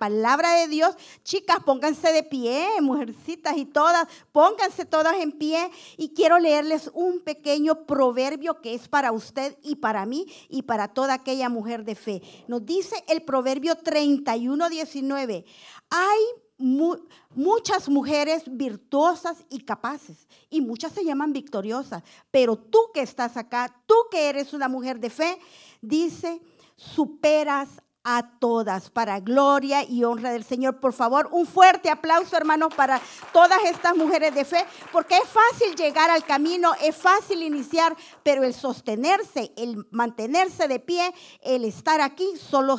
palabra de Dios. Chicas, pónganse de pie, mujercitas y todas, pónganse todas en pie. Y quiero leerles un pequeño proverbio que es para usted y para mí y para toda aquella mujer de fe. Nos dice el proverbio 31:19. Hay muchas mujeres virtuosas y capaces, y muchas se llaman victoriosas, pero tú que estás acá, tú que eres una mujer de fe, dice, superas a todas para gloria y honra del Señor. Por favor, un fuerte aplauso, hermanos, para todas estas mujeres de fe, porque es fácil llegar al camino, es fácil iniciar, pero el sostenerse, el mantenerse de pie, el estar aquí, solo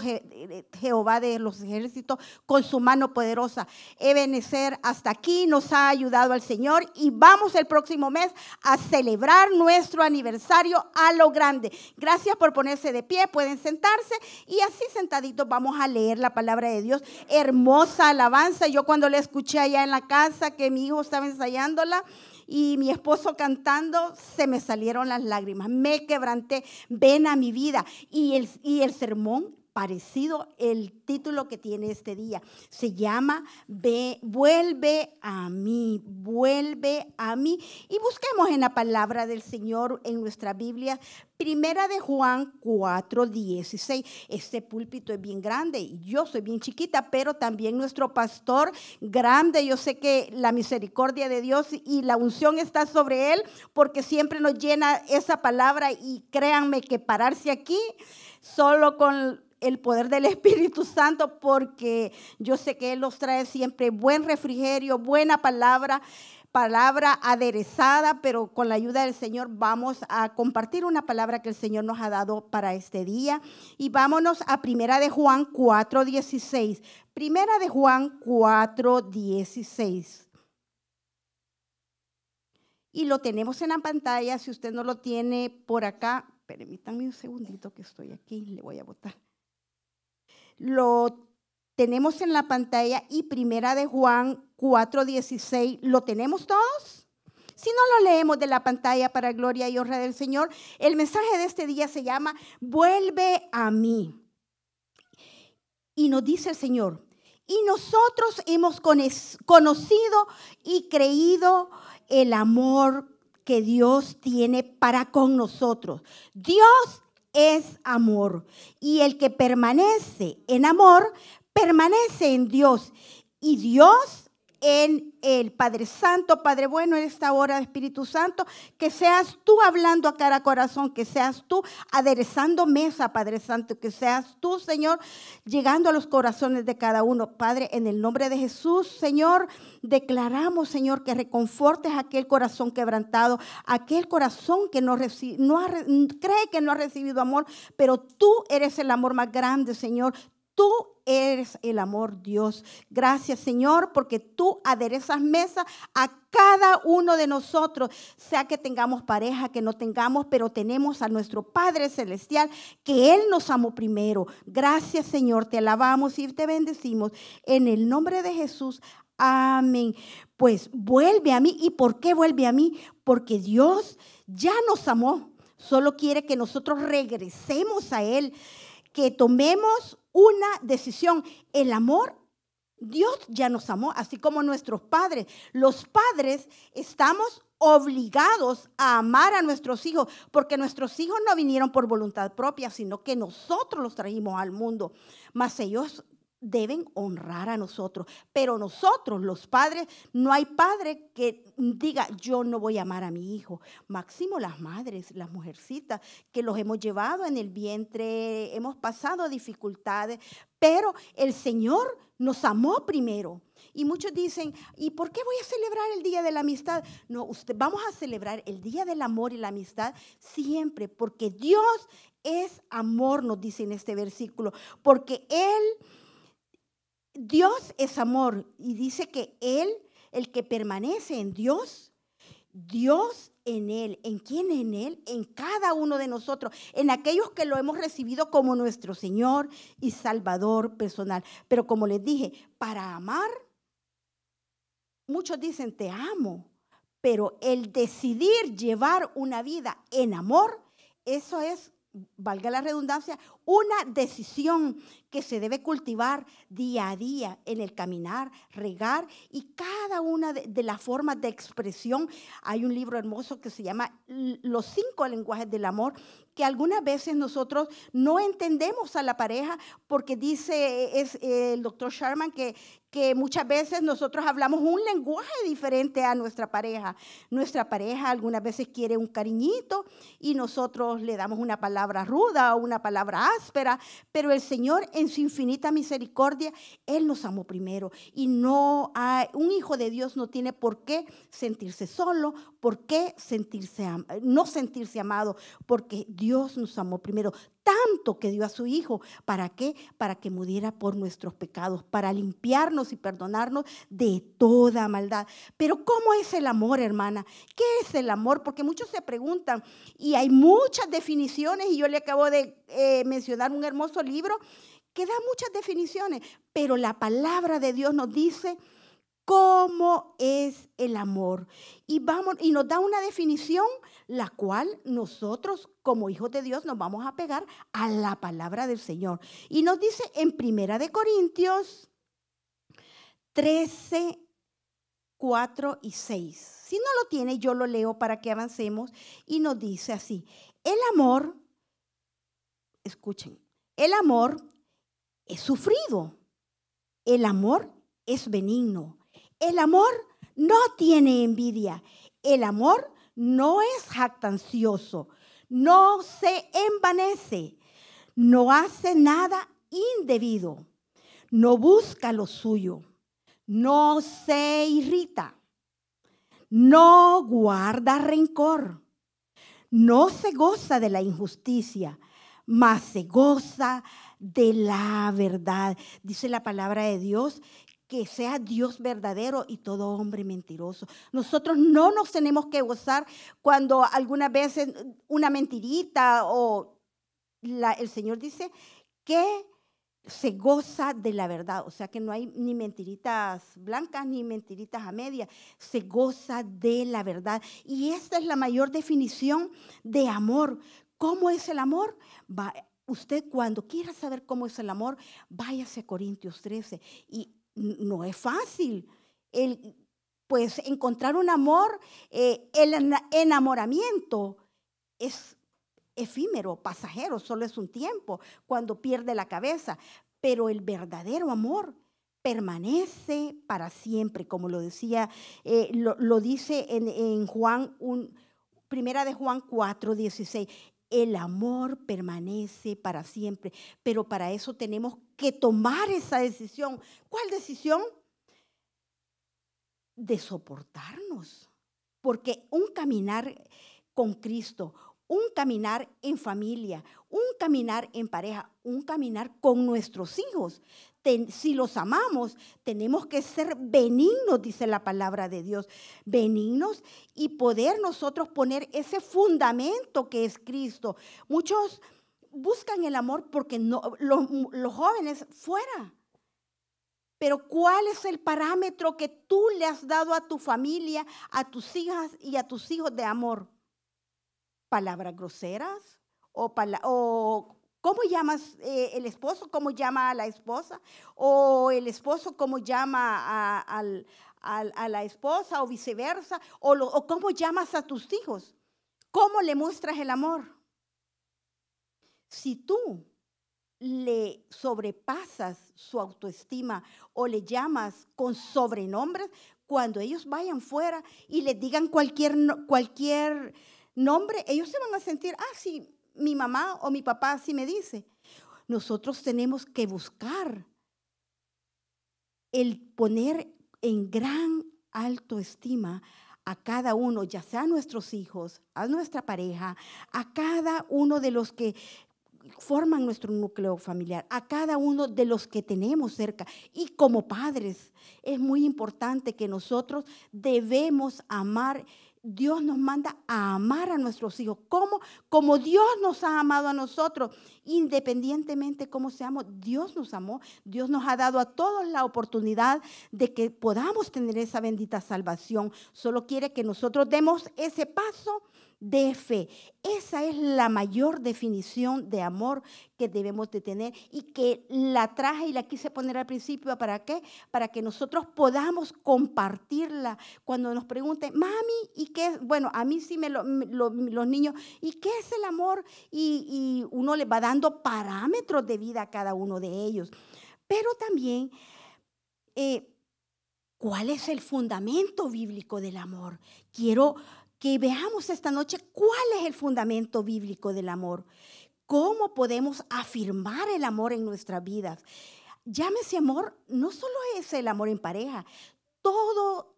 Jehová de los ejércitos con su mano poderosa. Ebenezer hasta aquí nos ha ayudado al Señor y vamos el próximo mes a celebrar nuestro aniversario a lo grande. Gracias por ponerse de pie, pueden sentarse y así sentaditos vamos a leer la palabra de Dios. Hermosa alabanza. Yo cuando la escuché allá en la casa, que mi hijo estaba ensayándola y mi esposo cantando, se me salieron las lágrimas. Me quebranté. Ven a mi vida. Y el sermón parecido, el título que tiene este día, se llama Vuelve a mí, vuelve a mí. Y busquemos en la palabra del Señor en nuestra Biblia, Primera de Juan 4:16. Este púlpito es bien grande y yo soy bien chiquita, pero también nuestro pastor grande. Yo sé que la misericordia de Dios y la unción está sobre él, porque siempre nos llena esa palabra. Y créanme que pararse aquí solo con el poder del Espíritu Santo, porque yo sé que Él nos trae siempre buen refrigerio, buena palabra aderezada, pero con la ayuda del Señor vamos a compartir una palabra que el Señor nos ha dado para este día. Y vámonos a Primera de Juan 4:16. Primera de Juan 4:16. Y lo tenemos en la pantalla. Si usted no lo tiene por acá, permítanme un segundito que estoy aquí, le voy a botar. Lo tenemos en la pantalla y Primera de Juan 4:16. ¿Lo tenemos todos? Si no lo leemos de la pantalla para gloria y honra del Señor, el mensaje de este día se llama Vuelve a mí. Y nos dice el Señor, y nosotros hemos conocido y creído el amor que Dios tiene para con nosotros. Dios es amor, y el que permanece en amor, permanece en Dios, y Dios en él. Padre Santo, Padre bueno, en esta hora, Espíritu Santo, que seas tú hablando a cada corazón, que seas tú aderezando mesa, Padre Santo, que seas tú, Señor, llegando a los corazones de cada uno. Padre, en el nombre de Jesús, Señor, declaramos, Señor, que reconfortes aquel corazón quebrantado, aquel corazón que cree que no ha recibido amor, pero tú eres el amor más grande, Señor. Tú eres el amor, Dios. Gracias, Señor, porque tú aderezas mesa a cada uno de nosotros, sea que tengamos pareja, que no tengamos, pero tenemos a nuestro Padre Celestial, que Él nos amó primero. Gracias, Señor, te alabamos y te bendecimos. En el nombre de Jesús, amén. Pues vuelve a mí. ¿Y por qué vuelve a mí? Porque Dios ya nos amó. Solo quiere que nosotros regresemos a Él, que tomemos una decisión. El amor, Dios ya nos amó, así como nuestros padres. Los padres estamos obligados a amar a nuestros hijos, porque nuestros hijos no vinieron por voluntad propia, sino que nosotros los trajimos al mundo. Mas ellos deben honrar a nosotros, pero nosotros, los padres, no hay padre que diga, yo no voy a amar a mi hijo. Máximo las madres, las mujercitas, que los hemos llevado en el vientre, hemos pasado dificultades, pero el Señor nos amó primero. Y muchos dicen, ¿y por qué voy a celebrar el Día de la Amistad? No, vamos a celebrar el Día del Amor y la Amistad siempre, porque Dios es amor, nos dice en este versículo, porque Dios es amor, y dice que Él, el que permanece en Dios, Dios en Él. ¿En quién? En Él, en cada uno de nosotros, en aquellos que lo hemos recibido como nuestro Señor y Salvador personal. Pero como les dije, para amar, muchos dicen te amo, pero el decidir llevar una vida en amor, eso es valga la redundancia, una decisión que se debe cultivar día a día en el caminar, regar y cada una de las formas de expresión. Hay un libro hermoso que se llama Los 5 lenguajes del amor, que algunas veces nosotros no entendemos a la pareja porque dice el doctor Sharman que muchas veces nosotros hablamos un lenguaje diferente a nuestra pareja. Nuestra pareja algunas veces quiere un cariñito y nosotros le damos una palabra ruda o una palabra áspera, pero el Señor en su infinita misericordia, Él nos amó primero y un hijo de Dios no tiene por qué sentirse solo, por qué no sentirse amado, porque Dios nos amó primero, tanto que dio a su Hijo. ¿Para qué? Para que muriera por nuestros pecados, para limpiarnos y perdonarnos de toda maldad. Pero ¿cómo es el amor, hermana? ¿Qué es el amor? Porque muchos se preguntan y hay muchas definiciones y yo le acabo de mencionar un hermoso libro que da muchas definiciones, pero la palabra de Dios nos dice cómo es el amor. Y nos da una definición, la cual nosotros como hijos de Dios nos vamos a pegar a la palabra del Señor. Y nos dice en 1 Corintios 13, 4 y 6. Si no lo tiene, yo lo leo para que avancemos. Y nos dice así: el amor, escuchen, el amor es sufrido, el amor es benigno, el amor no tiene envidia, el amor no es jactancioso, no se envanece, no hace nada indebido, no busca lo suyo, no se irrita, no guarda rencor, no se goza de la injusticia, mas se goza de la verdad. Dice la palabra de Dios que sea Dios verdadero y todo hombre mentiroso. Nosotros no nos tenemos que gozar cuando algunas veces una mentirita el Señor dice que se goza de la verdad, o sea que no hay ni mentiritas blancas ni mentiritas a medias, se goza de la verdad. Y esta es la mayor definición de amor. ¿Cómo es el amor? Usted cuando quiera saber cómo es el amor, váyase a Corintios 13. Y no es fácil pues encontrar un amor, el enamoramiento es efímero, pasajero, solo es un tiempo cuando pierde la cabeza, pero el verdadero amor permanece para siempre, como lo decía, lo dice en Juan, primera de Juan 4:16. El amor permanece para siempre, pero para eso tenemos que tomar esa decisión. ¿Cuál decisión? De soportarnos, porque un caminar con Cristo, un caminar en familia, un caminar en pareja, un caminar con nuestros hijos. Si los amamos, tenemos que ser benignos, dice la palabra de Dios, benignos y poder nosotros poner ese fundamento que es Cristo. Muchos buscan el amor porque los jóvenes fuera. Pero ¿cuál es el parámetro que tú le has dado a tu familia, a tus hijas y a tus hijos de amor? ¿Palabras groseras? ¿O cómo llamas el esposo? ¿Cómo llama a la esposa? ¿O el esposo cómo llama a la esposa o viceversa? ¿O cómo llamas a tus hijos? ¿Cómo le muestras el amor? Si tú le sobrepasas su autoestima o le llamas con sobrenombres, cuando ellos vayan fuera y les digan cualquier nombre, ellos se van a sentir, sí, mi mamá o mi papá así me dice. Nosotros tenemos que buscar el poner en gran alto estima a cada uno, ya sea a nuestros hijos, a nuestra pareja, a cada uno de los que forman nuestro núcleo familiar, a cada uno de los que tenemos cerca. Y como padres es muy importante que nosotros debemos amar. Dios nos manda a amar a nuestros hijos. ¿Cómo? Como Dios nos ha amado a nosotros. Independientemente cómo seamos, Dios nos amó. Dios nos ha dado a todos la oportunidad de que podamos tener esa bendita salvación. Solo quiere que nosotros demos ese paso de fe. Esa es la mayor definición de amor que debemos de tener y que la traje y la quise poner al principio. ¿Para qué? Para que nosotros podamos compartirla. Cuando nos pregunten, mami, ¿y qué es? Bueno, a mí sí los niños, ¿y qué es el amor? Y uno les va dando parámetros de vida a cada uno de ellos. Pero también, ¿cuál es el fundamento bíblico del amor? Quiero que veamos esta noche cuál es el fundamento bíblico del amor. ¿Cómo podemos afirmar el amor en nuestras vidas? Llámese amor, no solo es el amor en pareja, todo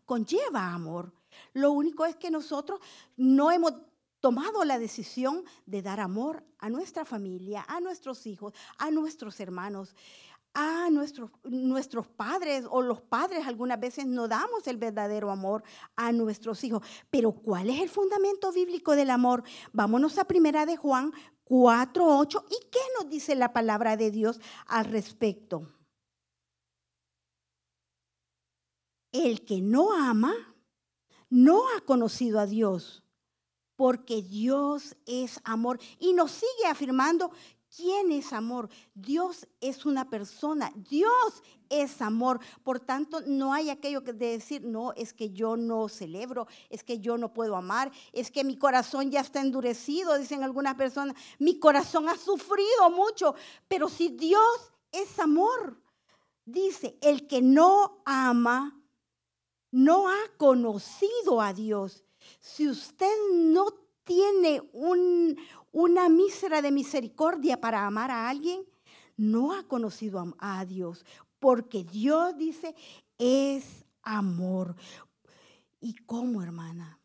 conlleva amor. Lo único es que nosotros no hemos tomado la decisión de dar amor a nuestra familia, a nuestros hijos, a nuestros hermanos, a nuestros padres, o los padres algunas veces no damos el verdadero amor a nuestros hijos. Pero ¿cuál es el fundamento bíblico del amor? Vámonos a 1 de Juan 4:8. ¿Y qué nos dice la palabra de Dios al respecto? El que no ama no ha conocido a Dios, porque Dios es amor. Y nos sigue afirmando, ¿quién es amor? Dios es una persona, Dios es amor. Por tanto, no hay aquello de decir, no, es que yo no celebro, es que yo no puedo amar, es que mi corazón ya está endurecido, dicen algunas personas, mi corazón ha sufrido mucho. Pero si Dios es amor, dice, el que no ama no ha conocido a Dios. Si usted no tiene una mísera de misericordia para amar a alguien, no ha conocido a Dios, porque Dios dice, es amor. ¿Y cómo, hermana?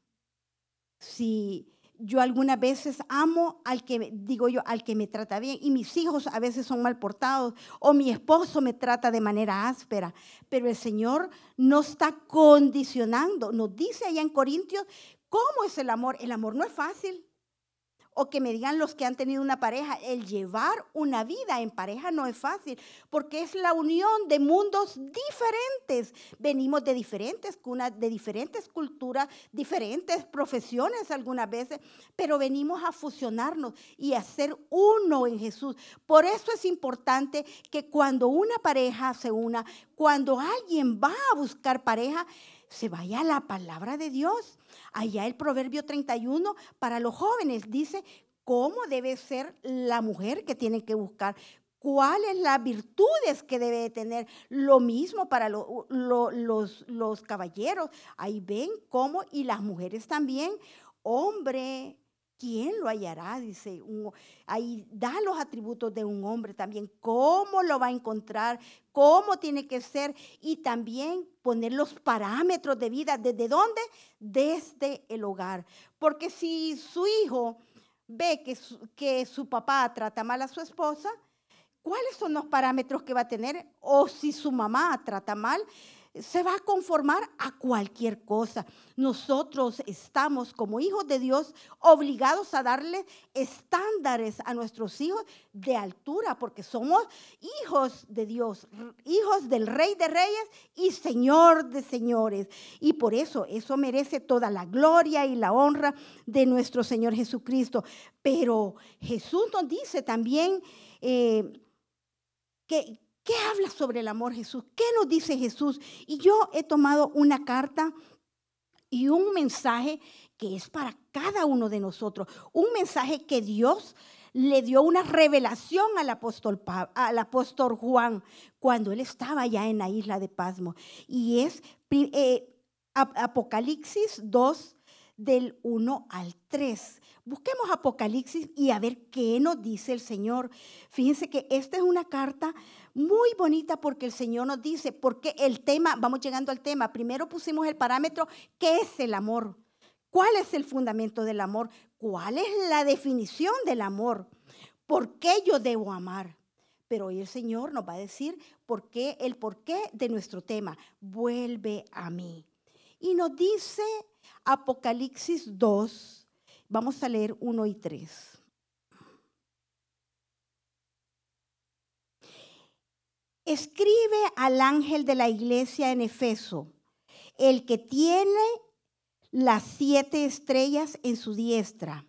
Si yo algunas veces amo al que me trata bien, y mis hijos a veces son mal portados, o mi esposo me trata de manera áspera, pero el Señor no está condicionando. Nos dice allá en Corintios, ¿cómo es el amor? El amor no es fácil. O que me digan los que han tenido una pareja, el llevar una vida en pareja no es fácil, porque es la unión de mundos diferentes. Venimos de diferentes cunas, de diferentes culturas, diferentes profesiones algunas veces, pero venimos a fusionarnos y a ser uno en Jesús. Por eso es importante que cuando una pareja se una, cuando alguien va a buscar pareja, se vaya a la palabra de Dios. Allá el Proverbio 31 para los jóvenes dice cómo debe ser la mujer que tienen que buscar, cuáles las virtudes que debe de tener. Lo mismo para los caballeros. Ahí ven cómo, y las mujeres también. Hombre, ¿quién lo hallará? Dice, ahí da los atributos de un hombre también, cómo lo va a encontrar, cómo tiene que ser, y también poner los parámetros de vida. ¿Desde dónde? Desde el hogar. Porque si su hijo ve que su papá trata mal a su esposa, ¿cuáles son los parámetros que va a tener? O si su mamá trata mal, se va a conformar a cualquier cosa. Nosotros estamos como hijos de Dios obligados a darle estándares a nuestros hijos de altura, porque somos hijos de Dios, hijos del Rey de Reyes y Señor de Señores. Y por eso merece toda la gloria y la honra de nuestro Señor Jesucristo. Pero Jesús nos dice también ¿qué habla sobre el amor Jesús? ¿Qué nos dice Jesús? Y yo he tomado una carta y un mensaje que es para cada uno de nosotros. Un mensaje que Dios le dio una revelación al apóstol Juan cuando él estaba ya en la isla de Patmos. Y es Apocalipsis 2, del 1 al 3. Busquemos Apocalipsis y a ver qué nos dice el Señor. Fíjense que esta es una carta muy bonita porque el Señor nos dice, porque el tema, vamos llegando al tema, primero pusimos el parámetro, ¿qué es el amor? ¿Cuál es el fundamento del amor? ¿Cuál es la definición del amor? ¿Por qué yo debo amar? Pero hoy el Señor nos va a decir el porqué de nuestro tema. Vuelve a mí. Y nos dice Apocalipsis 2, vamos a leer 1 y 3. Escribe al ángel de la iglesia en Efeso, el que tiene las 7 estrellas en su diestra.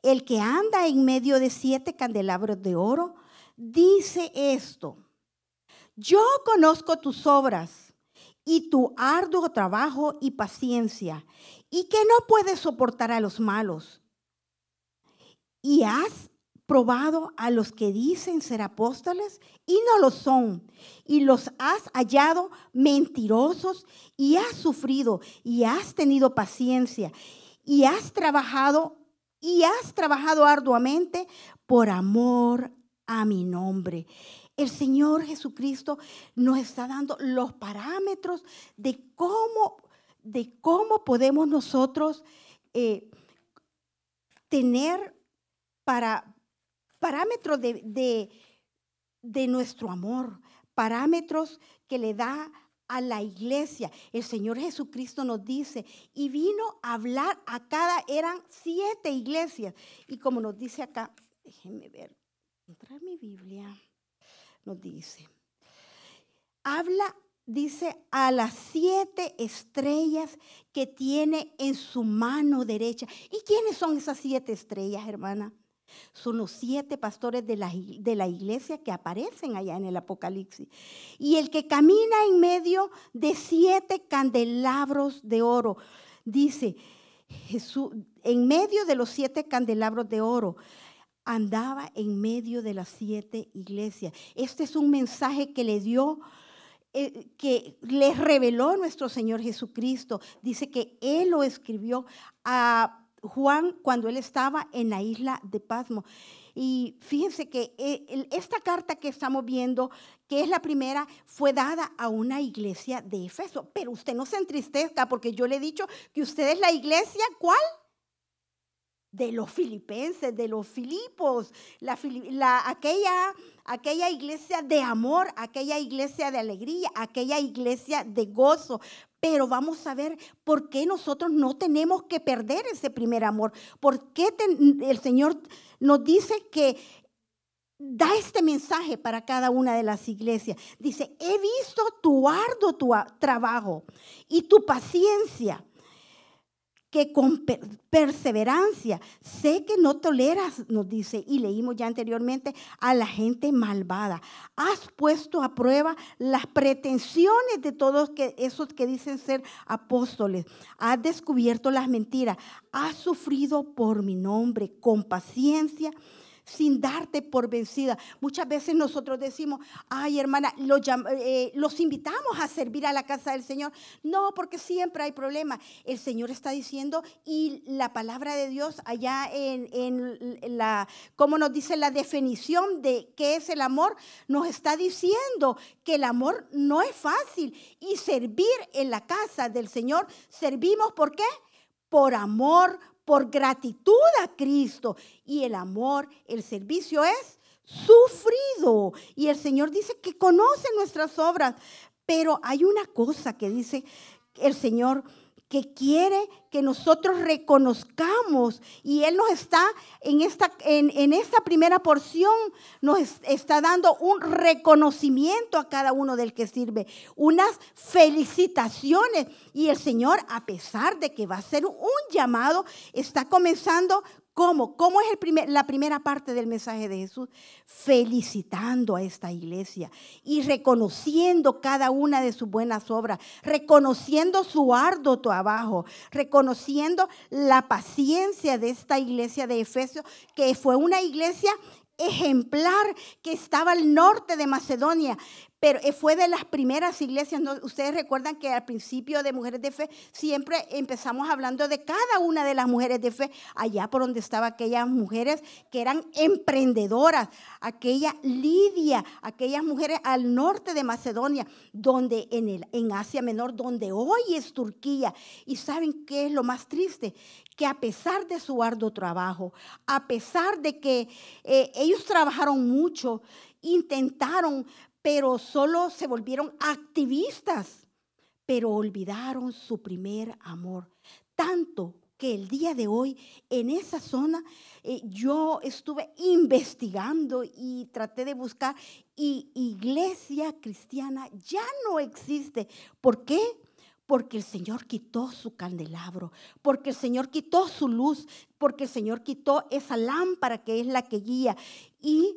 El que anda en medio de 7 candelabros de oro dice esto: yo conozco tus obras y tu arduo trabajo y paciencia, y que no puedes soportar a los malos. Y has probado a los que dicen ser apóstoles y no lo son, y los has hallado mentirosos, y has sufrido y has tenido paciencia, y has trabajado arduamente por amor a mi nombre. El Señor Jesucristo nos está dando los parámetros de cómo podemos nosotros tener parámetros de nuestro amor, parámetros que le da a la iglesia. El Señor Jesucristo nos dice, y vino a hablar eran 7 iglesias. Y como nos dice acá, déjenme ver, entrar mi Biblia, nos dice, dice a las 7 estrellas que tiene en su mano derecha. ¿Y quiénes son esas 7 estrellas, hermana? Son los 7 pastores de la iglesia que aparecen allá en el Apocalipsis. Y el que camina en medio de 7 candelabros de oro, dice Jesús, en medio de los 7 candelabros de oro, andaba en medio de las 7 iglesias. Este es un mensaje que le dio, que le reveló nuestro Señor Jesucristo. Dice que Él lo escribió a Juan cuando él estaba en la isla de Patmos. Y fíjense que esta carta que estamos viendo, que es la primera, fue dada a una iglesia de Éfeso. Pero usted no se entristezca, porque yo le he dicho que usted es la iglesia, ¿cuál? De los filipenses, de los Filipos, aquella iglesia de amor, aquella iglesia de alegría, aquella iglesia de gozo. Pero vamos a ver por qué nosotros no tenemos que perder ese primer amor. ¿Por qué el Señor nos dice que da este mensaje para cada una de las iglesias? Dice, he visto tu arduo trabajo y tu paciencia, que con perseverancia sé que no toleras, nos dice, y leímos ya anteriormente, a la gente malvada. Has puesto a prueba las pretensiones de todos esos que dicen ser apóstoles. Has descubierto las mentiras. Has sufrido por mi nombre con paciencia, sin darte por vencida. Muchas veces nosotros decimos, ay, hermana, los invitamos a servir a la casa del Señor. No, porque siempre hay problemas. El Señor está diciendo, y la palabra de Dios allá como nos dice la definición de qué es el amor, nos está diciendo que el amor no es fácil. Y servir en la casa del Señor, servimos ¿por qué? Por amor, por gratitud a Cristo. Y el amor, el servicio es sufrido. Y el Señor dice que conoce nuestras obras. Pero hay una cosa que dice el Señor, que quiere que nosotros reconozcamos, y Él nos está en esta primera porción, nos está dando un reconocimiento a cada uno del que sirve, unas felicitaciones. Y el Señor, a pesar de que va a ser un llamado, está comenzando. ¿Cómo es la primera parte del mensaje de Jesús? Felicitando a esta iglesia y reconociendo cada una de sus buenas obras, reconociendo su arduo trabajo, reconociendo la paciencia de esta iglesia de Efesios, que fue una iglesia ejemplar que estaba al norte de Macedonia. Pero fue de las primeras iglesias, ¿no? Ustedes recuerdan que al principio de Mujeres de Fe siempre empezamos hablando de cada una de las mujeres de fe, allá por donde estaban aquellas mujeres que eran emprendedoras, aquella Lidia, aquellas mujeres al norte de Macedonia, donde en Asia Menor, donde hoy es Turquía. Y ¿saben qué es lo más triste? Que a pesar de su arduo trabajo, a pesar de que ellos trabajaron mucho, intentaron, pero solo se volvieron activistas, pero olvidaron su primer amor. Tanto que el día de hoy en esa zona yo estuve investigando y traté de buscar, y iglesia cristiana ya no existe. ¿Por qué? porque el Señor quitó su candelabro, porque el Señor quitó su luz, porque el Señor quitó esa lámpara que es la que guía. Y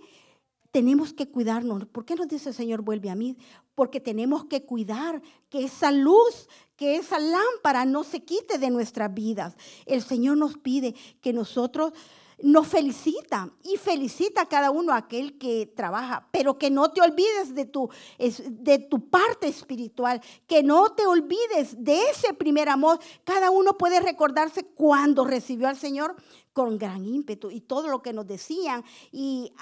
tenemos que cuidarnos. ¿Por qué nos dice el Señor, vuelve a mí? Porque tenemos que cuidar que esa luz, que esa lámpara no se quite de nuestras vidas. El Señor nos pide que nosotros nos felicita y felicita a cada uno, aquel que trabaja, pero que no te olvides de tu parte espiritual, que no te olvides de ese primer amor. Cada uno puede recordarse cuando recibió al Señor con gran ímpetu y todo lo que nos decían. Y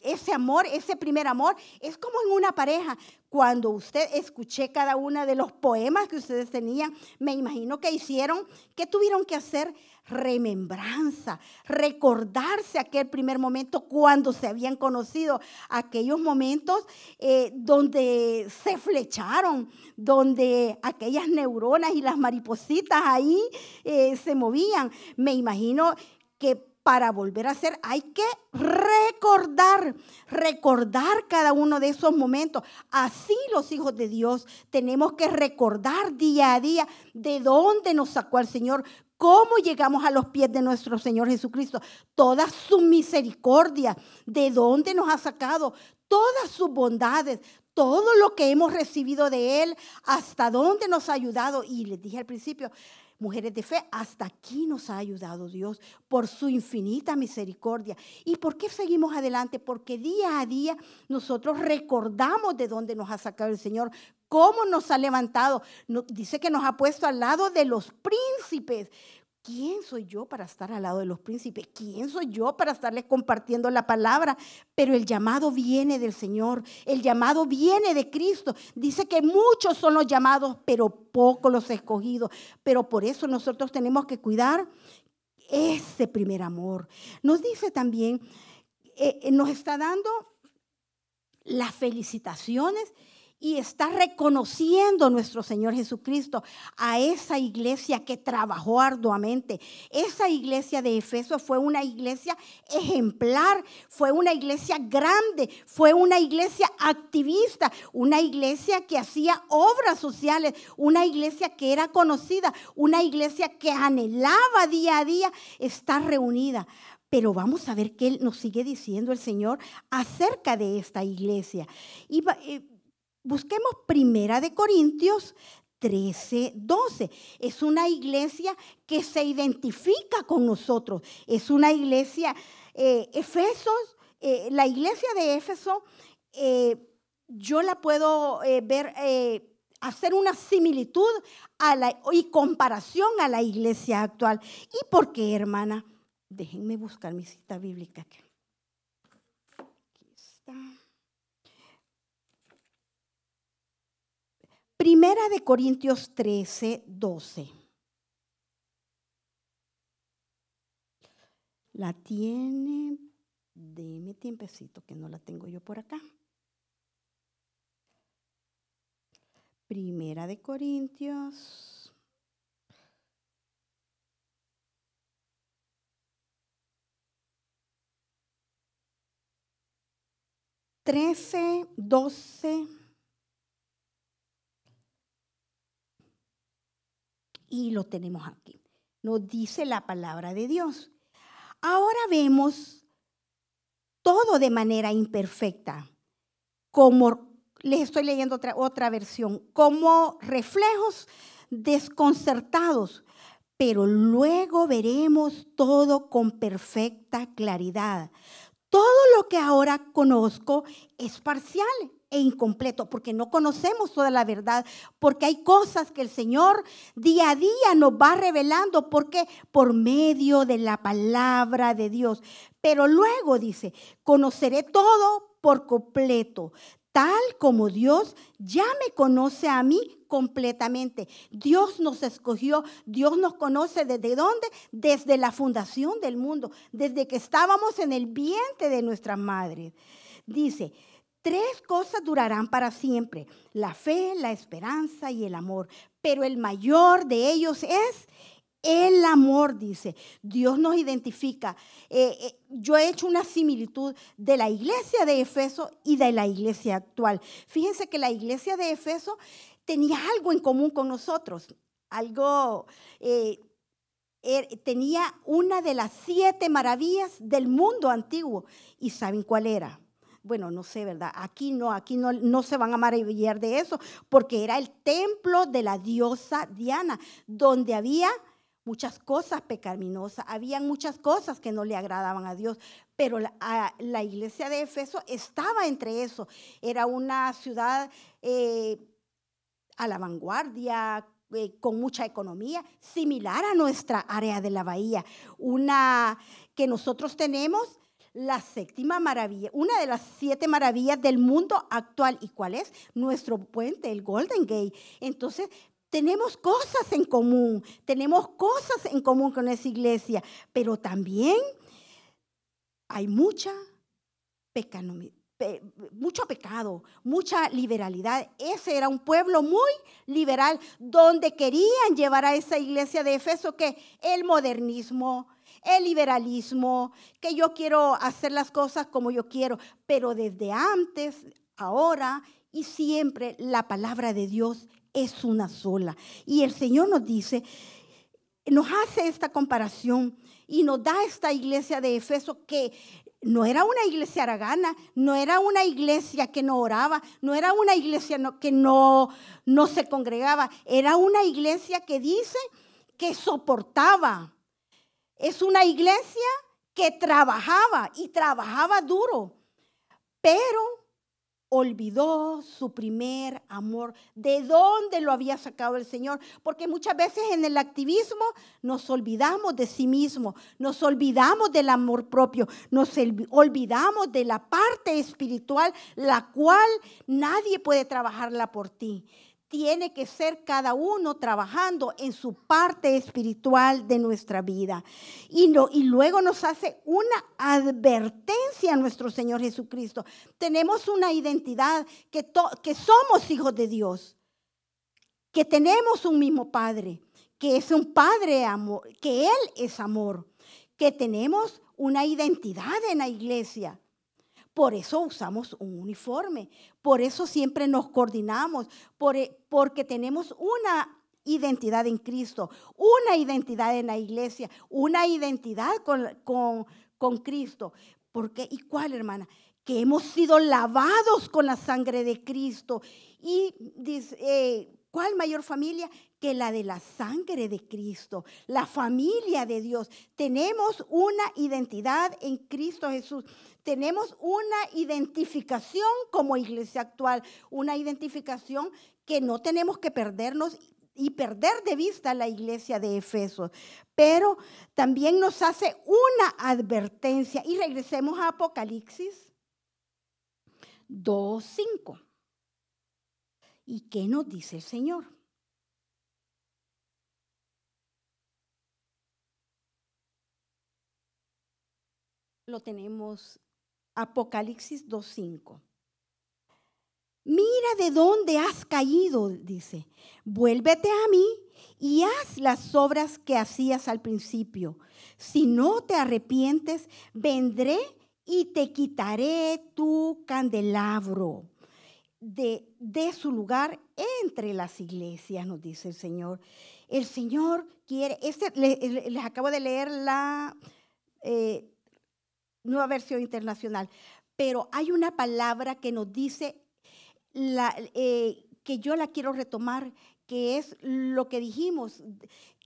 ese amor, ese primer amor, es como en una pareja. Cuando escuché cada uno de los poemas que ustedes tenían, me imagino que hicieron, ¿qué tuvieron que hacer? Remembranza, recordarse aquel primer momento cuando se habían conocido, aquellos momentos donde se flecharon, donde aquellas neuronas y las maripositas ahí se movían. Me imagino que para volver a hacer hay que recordar cada uno de esos momentos. Así los hijos de Dios tenemos que recordar día a día de dónde nos sacó el Señor, cómo llegamos a los pies de nuestro Señor Jesucristo, toda su misericordia, de dónde nos ha sacado, todas sus bondades, todo lo que hemos recibido de Él, hasta dónde nos ha ayudado. Y les dije al principio, mujeres de fe, hasta aquí nos ha ayudado Dios por su infinita misericordia. ¿Y por qué seguimos adelante? Porque día a día nosotros recordamos de dónde nos ha sacado el Señor, cómo nos ha levantado. Dice que nos ha puesto al lado de los príncipes. ¿Quién soy yo para estar al lado de los príncipes? ¿Quién soy yo para estarles compartiendo la palabra? Pero el llamado viene del Señor, el llamado viene de Cristo. Dice que muchos son los llamados, pero pocos los escogidos. Pero por eso nosotros tenemos que cuidar ese primer amor. Nos dice también, nos está dando las felicitaciones y está reconociendo nuestro Señor Jesucristo a esa iglesia que trabajó arduamente. Esa iglesia de Efeso fue una iglesia ejemplar, fue una iglesia grande, fue una iglesia activista, una iglesia que hacía obras sociales, una iglesia que era conocida, una iglesia que anhelaba día a día estar reunida. Pero vamos a ver qué nos sigue diciendo el Señor acerca de esta iglesia. Busquemos 1 Corintios 13:12. Es una iglesia que se identifica con nosotros. Es una iglesia, Efesos, la iglesia de Éfeso, yo la puedo ver, hacer una similitud y comparación a la iglesia actual. ¿Y por qué, hermana? Déjenme buscar mi cita bíblica. Aquí está. 1 Corintios 13:12. La tiene, deme tiempecito que no la tengo yo por acá. 1 Corintios 13:12. Y lo tenemos aquí. Nos dice la palabra de Dios. Ahora vemos todo de manera imperfecta, como les estoy leyendo otra versión, como reflejos desconcertados, pero luego veremos todo con perfecta claridad. Todo lo que ahora conozco es parcial e incompleto, porque no conocemos toda la verdad, porque hay cosas que el Señor día a día nos va revelando, porque por medio de la palabra de Dios. Pero luego dice, conoceré todo por completo, tal como Dios ya me conoce a mí completamente. Dios nos escogió, Dios nos conoce ¿desde dónde? Desde la fundación del mundo, desde que estábamos en el vientre de nuestras madres. Dice, 3 cosas durarán para siempre: la fe, la esperanza y el amor. Pero el mayor de ellos es El amor, dice. Dios nos identifica. Yo he hecho una similitud de la iglesia de Efeso y de la iglesia actual. Fíjense que la iglesia de Efeso tenía algo en común con nosotros. Tenía una de las 7 maravillas del mundo antiguo. ¿Y saben cuál era? Bueno, no sé, ¿verdad? Aquí no se van a maravillar de eso, porque era el templo de la diosa Diana, donde había muchas cosas pecaminosas, había muchas cosas que no le agradaban a Dios, pero la iglesia de Efeso estaba entre eso. Era una ciudad a la vanguardia, con mucha economía, similar a nuestra área de la bahía, una que nosotros tenemos. La 7ª maravilla, una de las 7 maravillas del mundo actual. ¿Y cuál es? Nuestro puente, el Golden Gate. Entonces, tenemos cosas en común con esa iglesia, pero también hay mucho pecado, mucha liberalidad. Ese era un pueblo muy liberal, donde querían llevar a esa iglesia de Efeso que el modernismo, el liberalismo, que yo quiero hacer las cosas como yo quiero, pero desde antes, ahora y siempre la palabra de Dios es una sola. Y el Señor nos dice, nos hace esta comparación y nos da esta iglesia de Efeso que no era una iglesia haragana, no era una iglesia que no oraba, no era una iglesia que no se congregaba, era una iglesia que dice que soportaba. Es una iglesia que trabajaba y trabajaba duro, pero olvidó su primer amor. ¿De dónde lo había sacado el Señor? Porque muchas veces en el activismo nos olvidamos de sí mismo, nos olvidamos del amor propio, nos olvidamos de la parte espiritual, la cual nadie puede trabajarla por ti. Tiene que ser cada uno trabajando en su parte espiritual de nuestra vida. Y luego nos hace una advertencia a nuestro Señor Jesucristo. Tenemos una identidad que somos hijos de Dios, que tenemos un mismo Padre, que es un Padre amor, que Él es amor, que tenemos una identidad en la iglesia. Por eso usamos un uniforme, por eso siempre nos coordinamos, porque tenemos una identidad en Cristo, una identidad en la iglesia, una identidad con Cristo. ¿Y cuál, hermana? Que hemos sido lavados con la sangre de Cristo. Y dice, ¿cuál mayor familia que la de la sangre de Cristo? La familia de Dios. Tenemos una identidad en Cristo Jesús. Tenemos una identificación como iglesia actual, una identificación que no tenemos que perdernos y perder de vista la iglesia de Efeso. Pero también nos hace una advertencia. Y regresemos a Apocalipsis 2:5. ¿Y qué nos dice el Señor? Lo tenemos, Apocalipsis 2:5. Mira de dónde has caído, dice. Vuélvete a mí y haz las obras que hacías al principio. Si no te arrepientes, vendré y te quitaré tu candelabro de su lugar entre las iglesias, nos dice el Señor. El Señor quiere, les acabo de leer la Nueva Versión Internacional, pero hay una palabra que nos dice, que yo la quiero retomar, que es lo que dijimos,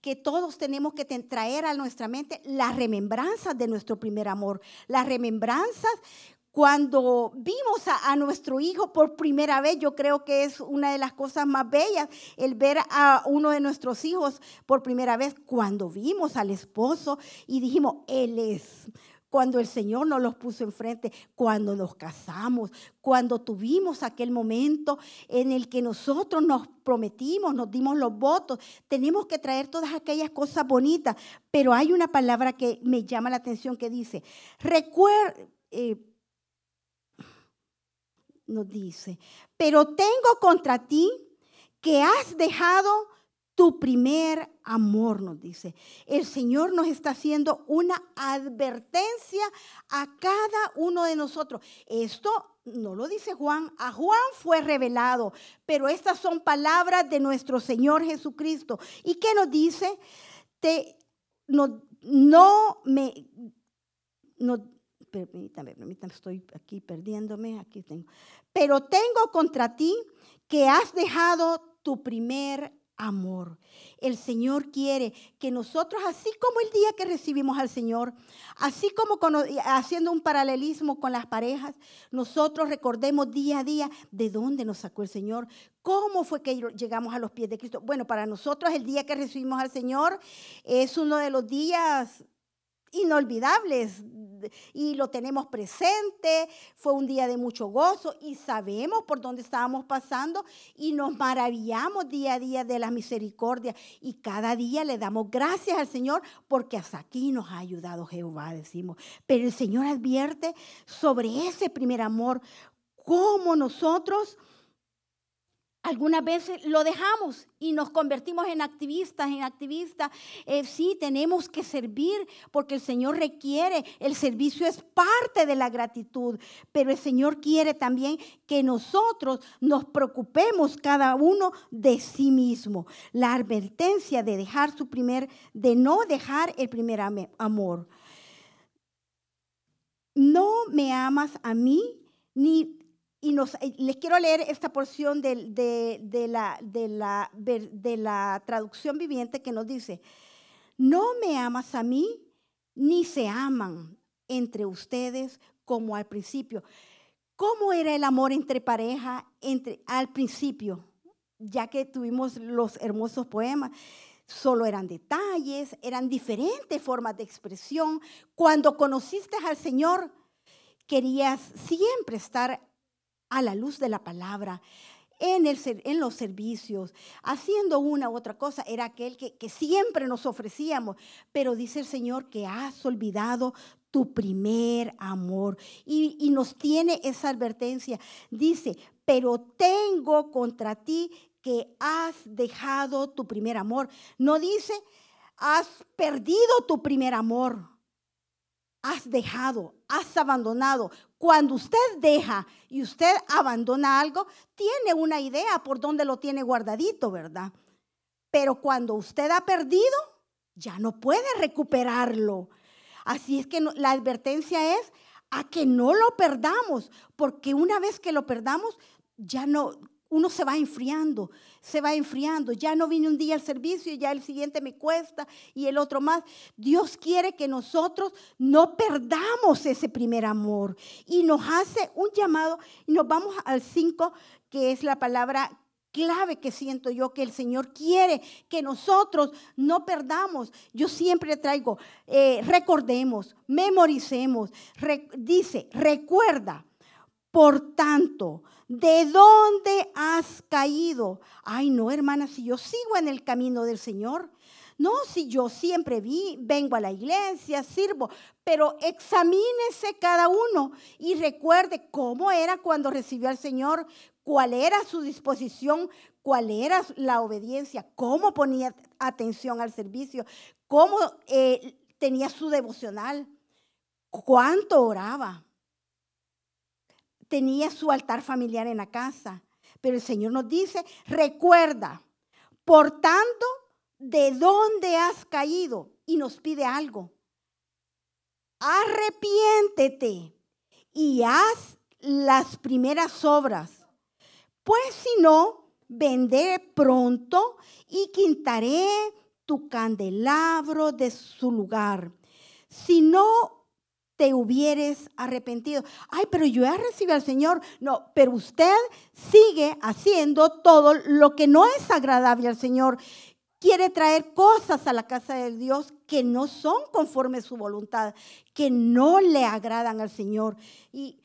que todos tenemos que traer a nuestra mente las remembranzas de nuestro primer amor, las remembranzas. Cuando vimos a nuestro hijo por primera vez, yo creo que es una de las cosas más bellas, el ver a uno de nuestros hijos por primera vez. Cuando vimos al esposo y dijimos, él es. Cuando el Señor nos los puso enfrente, cuando nos casamos, cuando tuvimos aquel momento en el que nosotros nos prometimos, nos dimos los votos, tenemos que traer todas aquellas cosas bonitas. Pero hay una palabra que me llama la atención que dice, nos dice, pero tengo contra ti que has dejado tu primer amor, nos dice. El Señor nos está haciendo una advertencia a cada uno de nosotros. Esto no lo dice Juan, a Juan fue revelado, pero estas son palabras de nuestro Señor Jesucristo. ¿Y qué nos dice? Permítame, estoy aquí perdiéndome, aquí tengo. Pero tengo contra ti que has dejado tu primer amor. El Señor quiere que nosotros, así como el día que recibimos al Señor, así como haciendo un paralelismo con las parejas, nosotros recordemos día a día de dónde nos sacó el Señor, cómo fue que llegamos a los pies de Cristo. Bueno, para nosotros el día que recibimos al Señor es uno de los días inolvidables y lo tenemos presente. Fue un día de mucho gozo y sabemos por dónde estábamos pasando y nos maravillamos día a día de la misericordia y cada día le damos gracias al Señor porque hasta aquí nos ha ayudado Jehová, decimos. Pero el Señor advierte sobre ese primer amor, cómo nosotros algunas veces lo dejamos y nos convertimos en activistas. Sí, tenemos que servir porque el Señor requiere. El servicio es parte de la gratitud, pero el Señor quiere también que nosotros nos preocupemos cada uno de sí mismo. La advertencia de no dejar el primer amor. No me amas a mí ni. Y les quiero leer esta porción de la traducción viviente que nos dice: no me amas a mí, ni se aman entre ustedes como al principio. ¿Cómo era el amor entre pareja al principio? Ya que tuvimos los hermosos poemas. Solo eran detalles, eran diferentes formas de expresión. Cuando conociste al Señor, querías siempre estar a la luz de la palabra, en los servicios, haciendo una u otra cosa. Era aquel que siempre nos ofrecíamos, pero dice el Señor que has olvidado tu primer amor y nos tiene esa advertencia. Dice, pero tengo contra ti que has dejado tu primer amor. No dice, has perdido tu primer amor. Has dejado, has abandonado. Cuando usted deja y usted abandona algo, tiene una idea por dónde lo tiene guardadito, ¿verdad? Pero cuando usted ha perdido, ya no puede recuperarlo. Así es que la advertencia es a que no lo perdamos, porque una vez que lo perdamos, ya no. Uno se va enfriando, ya no vine un día al servicio y ya el siguiente me cuesta y el otro más. Dios quiere que nosotros no perdamos ese primer amor y nos hace un llamado y nos vamos al 5, que es la palabra clave que siento yo que el Señor quiere que nosotros no perdamos. Yo siempre traigo, recordemos, memoricemos, dice, recuerda. Por tanto, ¿de dónde has caído? Ay, no, hermana, si yo sigo en el camino del Señor. No, si yo siempre vengo a la iglesia, sirvo, pero examínese cada uno y recuerde cómo era cuando recibió al Señor, cuál era su disposición, cuál era la obediencia, cómo ponía atención al servicio, cómo tenía su devocional, cuánto oraba. Tenía su altar familiar en la casa. Pero el Señor nos dice, recuerda, por tanto, ¿de dónde has caído? Y nos pide algo. Arrepiéntete y haz las primeras obras. Pues si no, vendré pronto y quitaré tu candelabro de su lugar. Si no te hubieres arrepentido. Ay, pero yo he recibido al Señor. No, pero usted sigue haciendo todo lo que no es agradable al Señor. Quiere traer cosas a la casa de Dios que no son conforme a su voluntad, que no le agradan al Señor. Y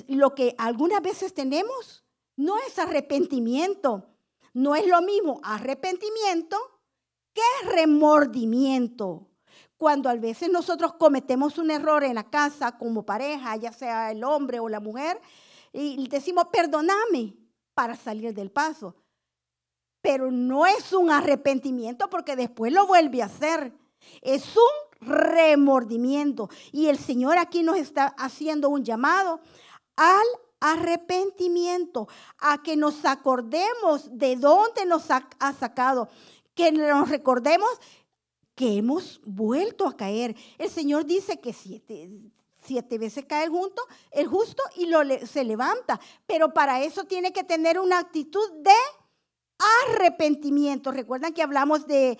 lo que algunas veces tenemos no es arrepentimiento. No es lo mismo arrepentimiento que remordimiento. Cuando a veces nosotros cometemos un error en la casa como pareja, ya sea el hombre o la mujer, y decimos, perdóname para salir del paso. pero no es un arrepentimiento porque después lo vuelve a hacer. Es un remordimiento. Y el Señor aquí nos está haciendo un llamado al arrepentimiento, a que nos acordemos de dónde nos ha sacado, que nos recordemos que hemos vuelto a caer. El Señor dice que siete veces cae el justo y se levanta, pero para eso tiene que tener una actitud de arrepentimiento. Recuerdan que hablamos del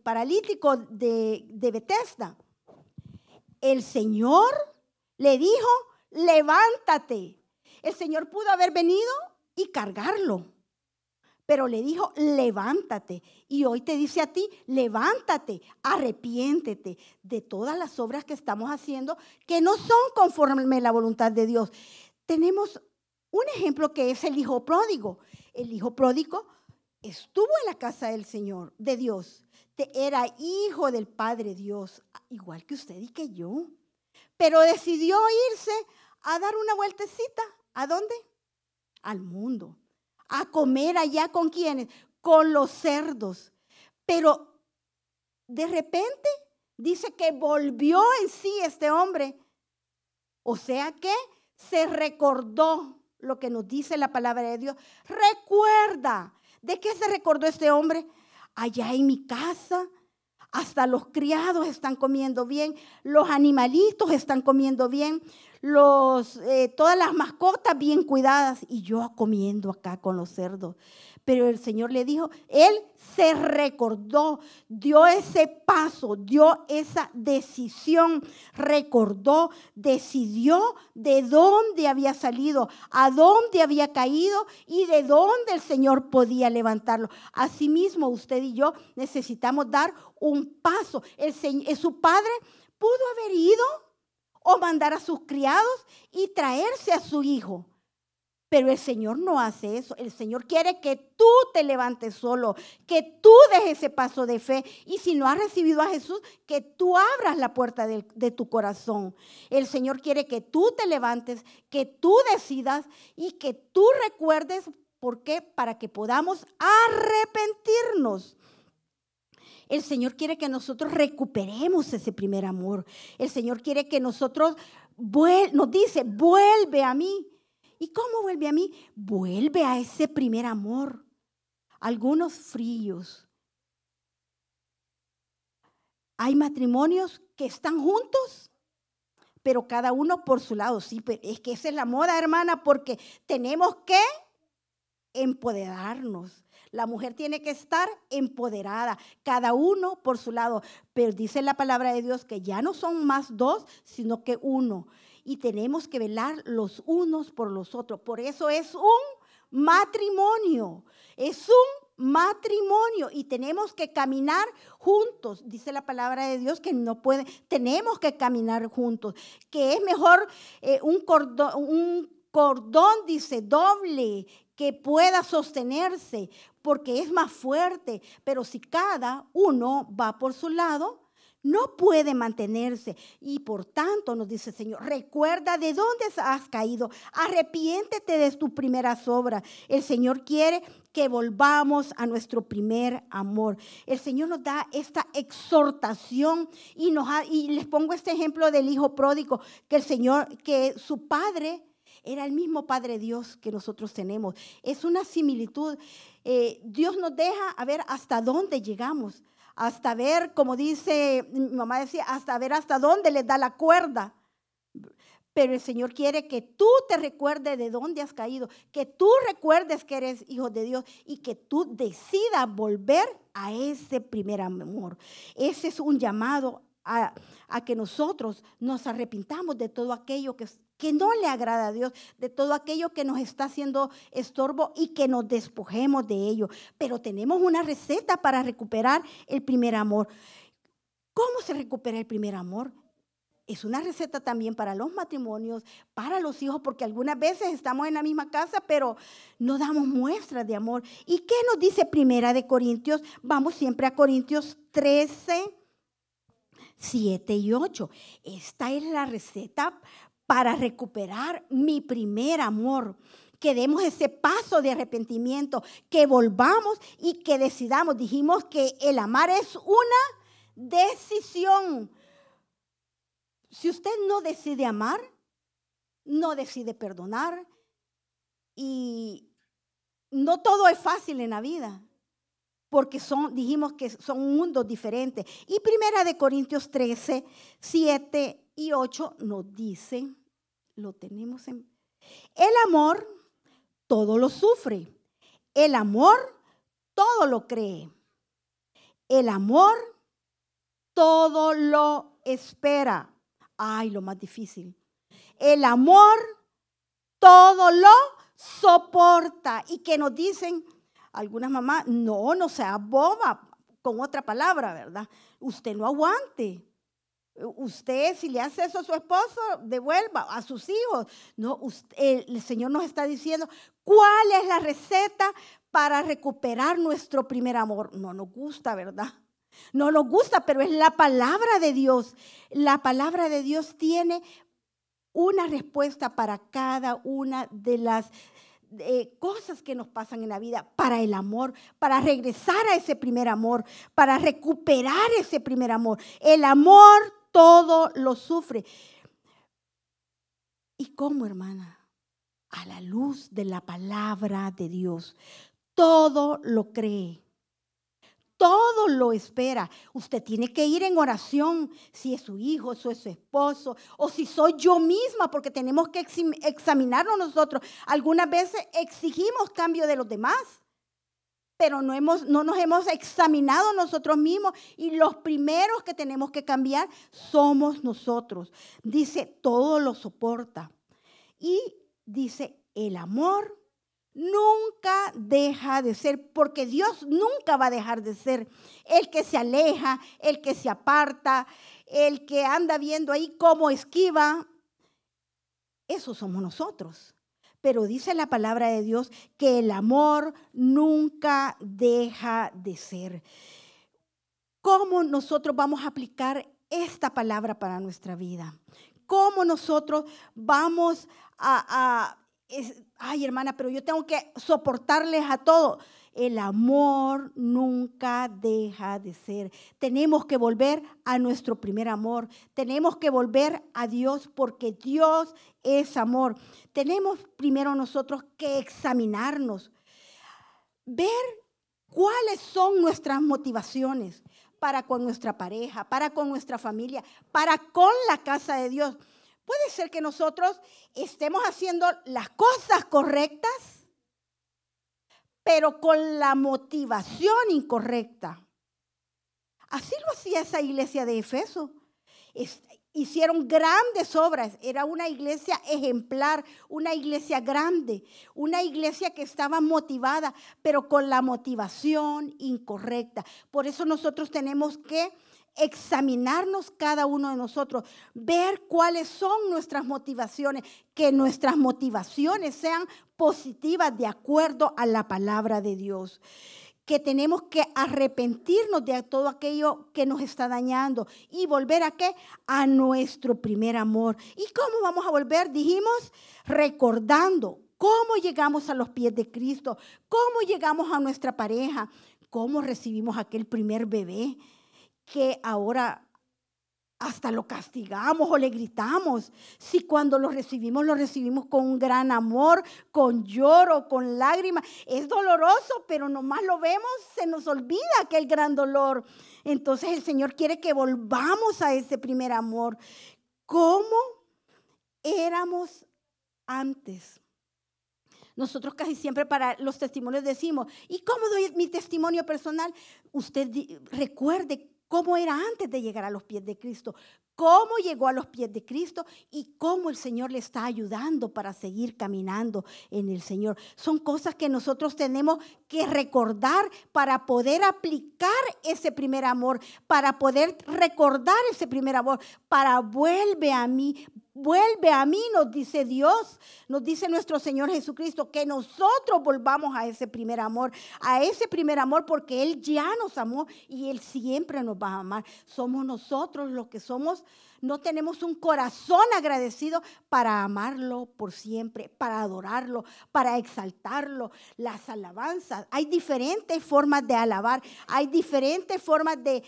paralítico de Betesda. El Señor le dijo, levántate. El Señor pudo haber venido y cargarlo, pero le dijo, levántate. Y hoy te dice a ti, levántate, arrepiéntete de todas las obras que estamos haciendo que no son conforme a la voluntad de Dios. Tenemos un ejemplo que es el hijo pródigo. El hijo pródigo estuvo en la casa del Señor, de Dios. Era hijo del Padre Dios, igual que usted y que yo. Pero decidió irse a dar una vueltecita. ¿A dónde? Al mundo. A comer allá ¿con quiénes? Con los cerdos. Pero de repente dice que volvió en sí este hombre. O sea que se recordó lo que nos dice la palabra de Dios. Recuerda. ¿De qué se recordó este hombre? Allá en mi casa, hasta los criados están comiendo bien, los animalitos están comiendo bien, todas las mascotas bien cuidadas y yo comiendo acá con los cerdos. Pero el Señor le dijo, él se recordó, dio ese paso, dio esa decisión, recordó, decidió de dónde había salido, a dónde había caído y de dónde el Señor podía levantarlo. Asimismo, usted y yo necesitamos dar un paso. Su padre pudo haber ido o mandar a sus criados y traerse a su hijo. Pero el Señor no hace eso. El Señor quiere que tú te levantes solo, que tú des ese paso de fe. Y si no has recibido a Jesús, que tú abras la puerta de tu corazón. El Señor quiere que tú te levantes, que tú decidas y que tú recuerdes. ¿Por qué? Para que podamos arrepentirnos. El Señor quiere que nosotros recuperemos ese primer amor. El Señor quiere que nosotros, nos dice, vuelve a mí. ¿Y cómo vuelve a mí? Vuelve a ese primer amor. Algunos fríos. Hay matrimonios que están juntos, pero cada uno por su lado. Sí, pero es que esa es la moda, hermana, porque tenemos que empoderarnos. La mujer tiene que estar empoderada, cada uno por su lado. Pero dice la palabra de Dios que ya no son más dos, sino que uno. Y tenemos que velar los unos por los otros. Por eso es un matrimonio. Es un matrimonio y tenemos que caminar juntos. Dice la palabra de Dios que no puede, tenemos que caminar juntos. Que es mejor un cordón, dice, doble, que pueda sostenerse, porque es más fuerte. Pero si cada uno va por su lado, no puede mantenerse. Y por tanto nos dice el Señor, recuerda de dónde has caído, arrepiéntete de tus primeras obras. El Señor quiere que volvamos a nuestro primer amor. El Señor nos da esta exhortación y les pongo este ejemplo del hijo pródigo, que su padre era el mismo Padre Dios que nosotros tenemos. Es una similitud. Dios nos deja a ver hasta dónde llegamos. Hasta ver, como dice, mi mamá decía, hasta ver hasta dónde les da la cuerda. Pero el Señor quiere que tú te recuerdes de dónde has caído, que tú recuerdes que eres hijo de Dios y que tú decidas volver a ese primer amor. Ese es un llamado a que nosotros nos arrepintamos de todo aquello que no le agrada a Dios, de todo aquello que nos está haciendo estorbo y que nos despojemos de ello. Pero tenemos una receta para recuperar el primer amor. ¿Cómo se recupera el primer amor? Es una receta también para los matrimonios, para los hijos, porque algunas veces estamos en la misma casa, pero no damos muestras de amor. ¿Y qué nos dice Primera de Corintios? Vamos siempre a Corintios 13, 7 y 8. Esta es la receta para recuperar mi primer amor, que demos ese paso de arrepentimiento, que volvamos y que decidamos. Dijimos que el amar es una decisión. Si usted no decide amar, no decide perdonar, y no todo es fácil en la vida, porque dijimos que son mundos diferentes. Y 1 Corintios 13, 7 y 8 nos dice, lo tenemos el amor todo lo sufre, el amor todo lo cree, el amor todo lo espera. Ay, lo más difícil. El amor todo lo soporta. Y que nos dicen algunas mamás, no sea boba, con otra palabra, ¿verdad? Usted no aguante. Usted, si le hace eso a su esposo, devuelva a sus hijos. No, el Señor nos está diciendo cuál es la receta para recuperar nuestro primer amor. No nos gusta, ¿verdad? No nos gusta, pero es la palabra de Dios. La palabra de Dios tiene una respuesta para cada una de las cosas que nos pasan en la vida, para el amor, para regresar a ese primer amor, para recuperar ese primer amor. El amor todo lo sufre. ¿Y cómo, hermana? A la luz de la palabra de Dios. Todo lo cree. Todo lo espera. Usted tiene que ir en oración, si es su hijo, si es su esposo, o si soy yo misma, porque tenemos que examinarnos nosotros. Algunas veces exigimos cambio de los demás, pero no nos hemos examinado nosotros mismos, y los primeros que tenemos que cambiar somos nosotros. Dice, todo lo soporta. Y dice, el amor nunca deja de ser, porque Dios nunca va a dejar de ser. El que se aleja, el que se aparta, el que anda viendo ahí cómo esquiva, esos somos nosotros. Pero dice la palabra de Dios que el amor nunca deja de ser. ¿Cómo nosotros vamos a aplicar esta palabra para nuestra vida? ¿Cómo nosotros vamos ay, hermana, pero yo tengo que soportarles a todos? El amor nunca deja de ser. Tenemos que volver a nuestro primer amor. Tenemos que volver a Dios, porque Dios es amor. Tenemos primero nosotros que examinarnos, ver cuáles son nuestras motivaciones para con nuestra pareja, para con nuestra familia, para con la casa de Dios. Puede ser que nosotros estemos haciendo las cosas correctas, pero con la motivación incorrecta. Así lo hacía esa iglesia de Efeso. Hicieron grandes obras. Era una iglesia ejemplar, una iglesia grande, una iglesia que estaba motivada, pero con la motivación incorrecta. Por eso nosotros tenemos que examinarnos cada uno de nosotros, ver cuáles son nuestras motivaciones, que nuestras motivaciones sean positivas de acuerdo a la palabra de Dios, que tenemos que arrepentirnos de todo aquello que nos está dañando y volver ¿a qué? A nuestro primer amor. ¿Y cómo vamos a volver? Dijimos, recordando cómo llegamos a los pies de Cristo, cómo llegamos a nuestra pareja, cómo recibimos aquel primer bebé, que ahora hasta lo castigamos o le gritamos. Si cuando lo recibimos con un gran amor, con lloro, con lágrimas. Es doloroso, pero nomás lo vemos, se nos olvida aquel gran dolor. Entonces el Señor quiere que volvamos a ese primer amor. ¿Cómo éramos antes? Nosotros casi siempre para los testimonios decimos, ¿y cómo doy mi testimonio personal? Usted recuerde cómo era antes de llegar a los pies de Cristo, cómo llegó a los pies de Cristo y cómo el Señor le está ayudando para seguir caminando en el Señor. Son cosas que nosotros tenemos que recordar para poder aplicar ese primer amor, para poder recordar ese primer amor, para vuelve a mí, Vuelve a mí, nos dice Dios, nos dice nuestro Señor Jesucristo, que nosotros volvamos a ese primer amor porque Él ya nos amó y Él siempre nos va a amar. Somos nosotros los que somos, no tenemos un corazón agradecido para amarlo por siempre, para adorarlo, para exaltarlo. Las alabanzas, hay diferentes formas de alabar, hay diferentes formas de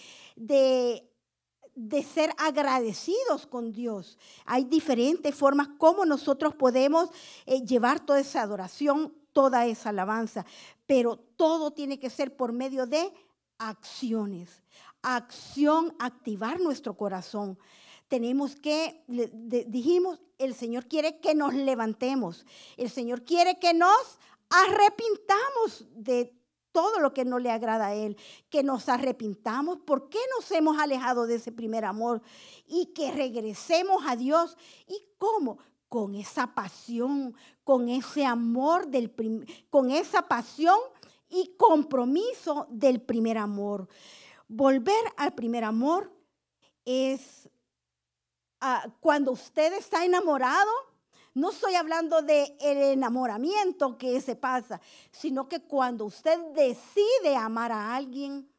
ser agradecidos con Dios. Hay diferentes formas como nosotros podemos llevar toda esa adoración, toda esa alabanza, pero todo tiene que ser por medio de acciones. Acción, activar nuestro corazón. Tenemos que, dijimos, el Señor quiere que nos levantemos. El Señor quiere que nos arrepintamos de todo lo que no le agrada a Él, que nos arrepintamos, por qué nos hemos alejado de ese primer amor y que regresemos a Dios. ¿Y cómo? Con esa pasión, con ese amor, con esa pasión y compromiso del primer amor. Volver al primer amor es cuando usted está enamorado. No estoy hablando del enamoramiento que se pasa, sino que cuando usted decide amar a alguien,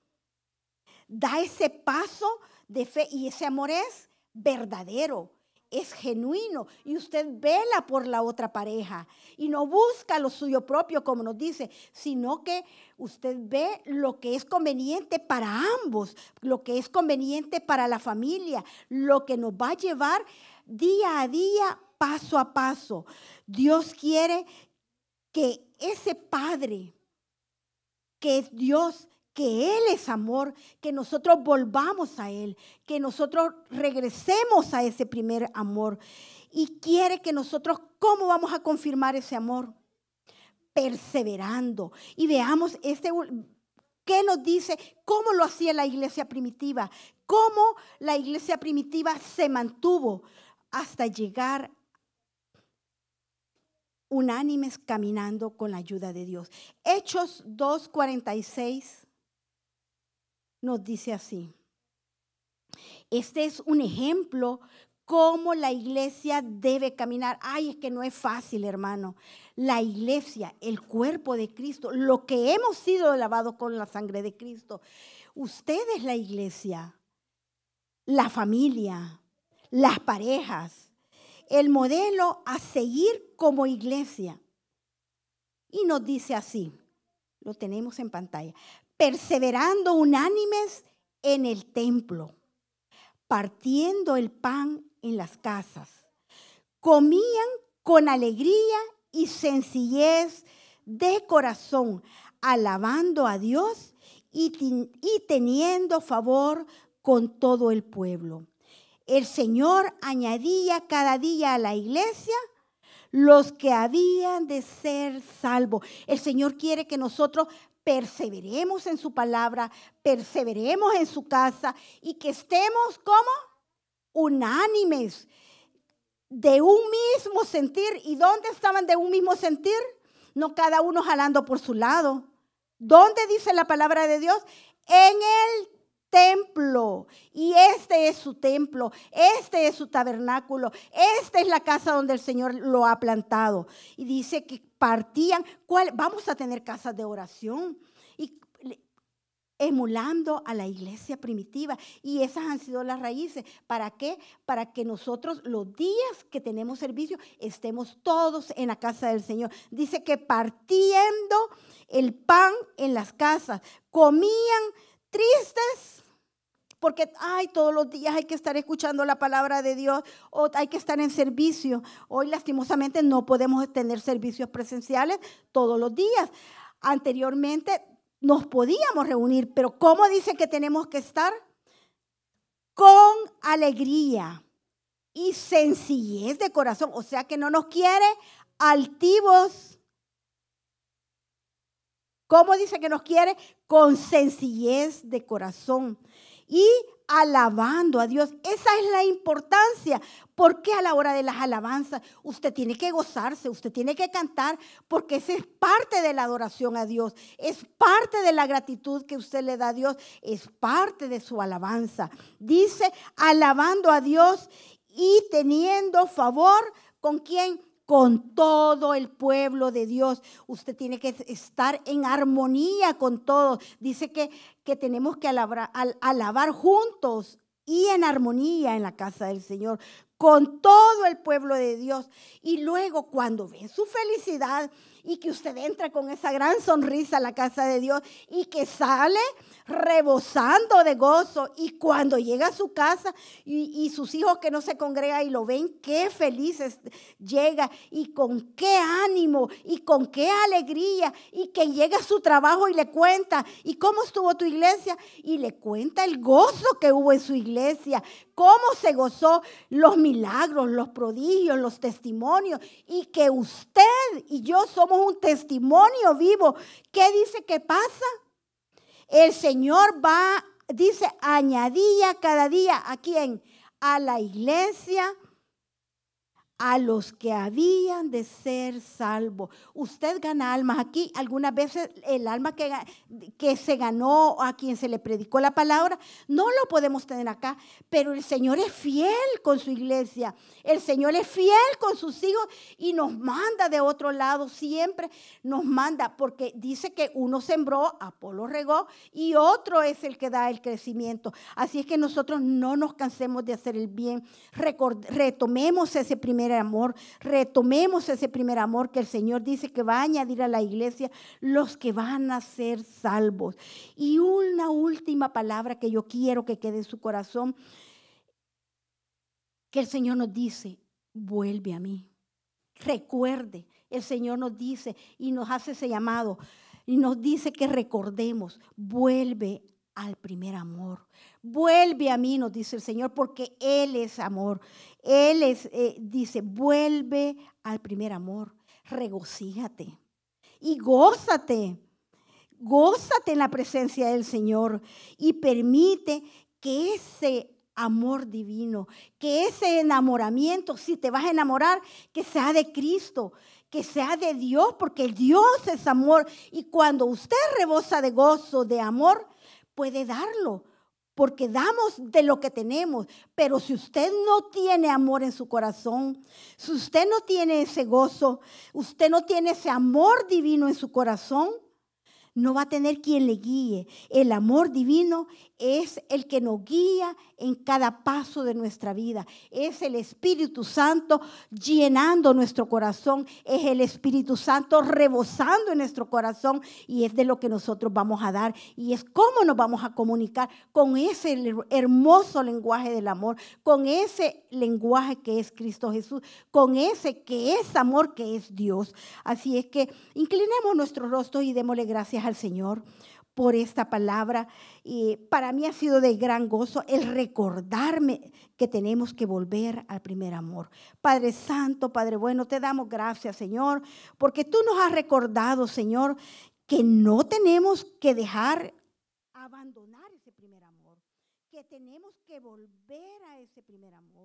da ese paso de fe y ese amor es verdadero, es genuino y usted vela por la otra pareja y no busca lo suyo propio, como nos dice, sino que usted ve lo que es conveniente para ambos, lo que es conveniente para la familia, lo que nos va a llevar día a día, paso a paso. Dios quiere que ese Padre, que es Dios, que Él es amor, que nosotros volvamos a Él, que nosotros regresemos a ese primer amor. Y quiere que nosotros, ¿cómo vamos a confirmar ese amor? Perseverando. Y veamos ¿qué nos dice? ¿Cómo lo hacía la iglesia primitiva? ¿Cómo la iglesia primitiva se mantuvo hasta llegar unánimes caminando con la ayuda de Dios? Hechos 2:46 nos dice así. Este es un ejemplo cómo la iglesia debe caminar. Ay, es que no es fácil, hermano. La iglesia, el cuerpo de Cristo, lo que hemos sido lavados con la sangre de Cristo. Usted es la iglesia, la familia, las parejas. El modelo a seguir como iglesia. Y nos dice así, lo tenemos en pantalla, perseverando unánimes en el templo, partiendo el pan en las casas, comían con alegría y sencillez de corazón, alabando a Dios y teniendo favor con todo el pueblo. El Señor añadía cada día a la iglesia los que habían de ser salvos. El Señor quiere que nosotros perseveremos en su palabra, perseveremos en su casa y que estemos como unánimes, de un mismo sentir. ¿Y dónde estaban de un mismo sentir? No cada uno jalando por su lado. ¿Dónde dice la palabra de Dios? En el templo. Y este es su templo, este es su tabernáculo, esta es la casa donde el Señor lo ha plantado. Y dice que partían, vamos a tener casas de oración, y emulando a la iglesia primitiva. Y esas han sido las raíces. ¿Para qué? Para que nosotros los días que tenemos servicio estemos todos en la casa del Señor. Dice que partiendo el pan en las casas, comían tristes, porque todos los días hay que estar escuchando la palabra de Dios o hay que estar en servicio. Hoy lastimosamente no podemos tener servicios presenciales todos los días. Anteriormente nos podíamos reunir, pero ¿cómo dice que tenemos que estar? Con alegría y sencillez de corazón. O sea que no nos quiere altivos. ¿Cómo dice que nos quiere? Con sencillez de corazón y alabando a Dios. Esa es la importancia. Porque a la hora de las alabanzas usted tiene que gozarse, usted tiene que cantar, porque esa es parte de la adoración a Dios, es parte de la gratitud que usted le da a Dios, es parte de su alabanza. Dice, alabando a Dios y teniendo favor, ¿con quién? Con todo el pueblo de Dios. Usted tiene que estar en armonía con todos. Dice que tenemos que alabar juntos y en armonía en la casa del Señor, con todo el pueblo de Dios. Y luego cuando ve su felicidad y que usted entra con esa gran sonrisa a la casa de Dios y que sale rebosando de gozo, y cuando llega a su casa y sus hijos que no se congregan y lo ven, qué felices llega y con qué ánimo y con qué alegría, y que llega a su trabajo y le cuenta, ¿y cómo estuvo tu iglesia? Y le cuenta el gozo que hubo en su iglesia, cómo se gozó, los milagros, los prodigios, los testimonios, y que usted y yo somos un testimonio vivo. ¿Qué dice que pasa? El Señor va, dice, añadía cada día, ¿a quién? A la iglesia, a los que habían de ser salvos. Usted gana almas aquí. Algunas veces el alma que se ganó, a quien se le predicó la palabra, no lo podemos tener acá. Pero el Señor es fiel con su iglesia. El Señor es fiel con sus hijos y nos manda de otro lado. Siempre nos manda, porque dice que uno sembró, Apolo regó y otro es el que da el crecimiento. Así es que nosotros no nos cansemos de hacer el bien. Retomemos ese primer amor, retomemos ese primer amor que el Señor dice que va a añadir a la iglesia los que van a ser salvos. Y una última palabra que yo quiero que quede en su corazón, que el Señor nos dice, vuelve a mí. Recuerde, el Señor nos dice y nos hace ese llamado y nos dice que recordemos, vuelve al primer amor. Vuelve a mí, nos dice el Señor, porque Él es amor. Él dice, vuelve al primer amor. Regocíjate y gózate. Gózate en la presencia del Señor y permite que ese amor divino, que ese enamoramiento, si te vas a enamorar, que sea de Cristo, que sea de Dios, porque Dios es amor. Y cuando usted rebosa de gozo, de amor, puede darlo, porque damos de lo que tenemos. Pero si usted no tiene amor en su corazón, si usted no tiene ese gozo, usted no tiene ese amor divino en su corazón, no va a tener quien le guíe. El amor divino es el que nos guía en cada paso de nuestra vida. Es el Espíritu Santo llenando nuestro corazón. Es el Espíritu Santo rebosando en nuestro corazón. Y es de lo que nosotros vamos a dar. Y es cómo nos vamos a comunicar con ese hermoso lenguaje del amor. Con ese lenguaje que es Cristo Jesús. Con ese que es amor, que es Dios. Así es que inclinemos nuestros rostros y démosle gracias al Señor por esta palabra. Y para mí ha sido de gran gozo el recordarme que tenemos que volver al primer amor. Padre Santo, Padre bueno, te damos gracias, Señor, porque tú nos has recordado, Señor, que no tenemos que dejar abandonar ese primer amor, que tenemos que volver a ese primer amor.